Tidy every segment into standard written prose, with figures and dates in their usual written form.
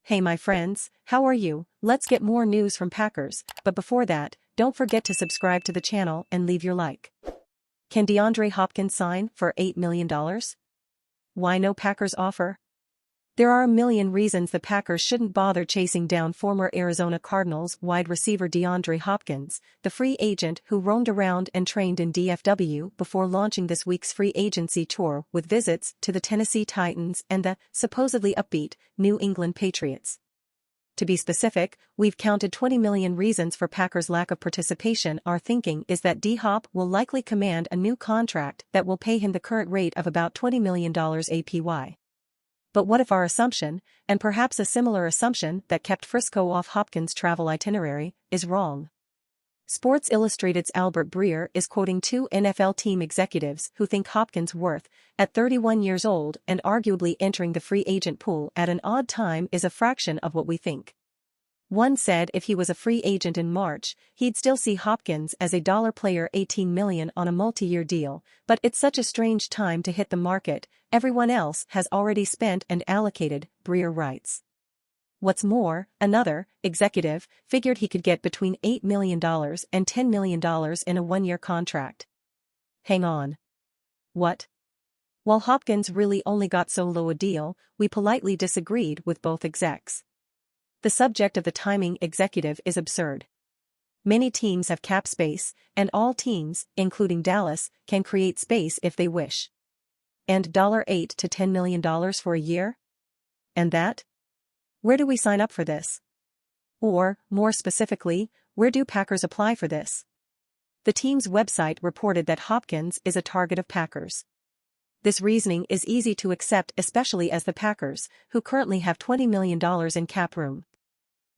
Hey my friends, how are you? Let's get more news from Packers, but before that, don't forget to subscribe to the channel and leave your like. Can DeAndre Hopkins sign for $8 million? Why no Packers offer? There are a million reasons the Packers shouldn't bother chasing down former Arizona Cardinals wide receiver DeAndre Hopkins, the free agent who roamed around and trained in DFW before launching this week's free agency tour with visits to the Tennessee Titans and the, supposedly upbeat, New England Patriots. To be specific, we've counted 20 million reasons for Packers' lack of participation. Our thinking is that D-Hop will likely command a new contract that will pay him the current rate of about $20 million APY. But what if our assumption, and perhaps a similar assumption that kept Frisco off Hopkins' travel itinerary, is wrong? Sports Illustrated's Albert Breer is quoting two NFL team executives who think Hopkins' worth, at 31 years old and arguably entering the free agent pool at an odd time, is a fraction of what we think. One said if he was a free agent in March, he'd still see Hopkins as a dollar player, $18 million on a multi-year deal, but it's such a strange time to hit the market, everyone else has already spent and allocated, Breer writes. What's more, another executive figured he could get between $8 million and $10 million in a one-year contract. Hang on. What? While Hopkins really only got so low a deal, we politely disagreed with both execs. The subject of the timing executive is absurd. Many teams have cap space, and all teams, including Dallas, can create space if they wish. And $8 to $10 million for a year? And that? Where do we sign up for this? Or, more specifically, where do Packers apply for this? The team's website reported that Hopkins is a target of Packers. This reasoning is easy to accept, especially as the Packers, who currently have $20 million in cap room.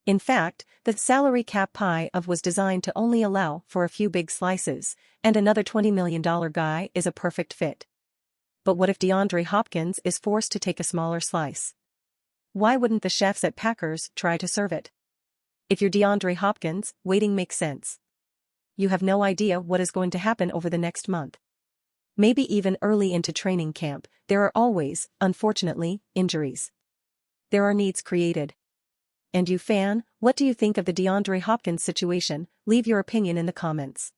In fact, the salary cap pie was designed to only allow for a few big slices, and another $20 million guy is a perfect fit. But what if DeAndre Hopkins is forced to take a smaller slice? Why wouldn't the chefs at Packers try to serve it? If you're DeAndre Hopkins, waiting makes sense. You have no idea what is going to happen over the next month. Maybe even early into training camp, there are always, unfortunately, injuries. There are needs created. And you fan, what do you think of the DeAndre Hopkins situation? Leave your opinion in the comments.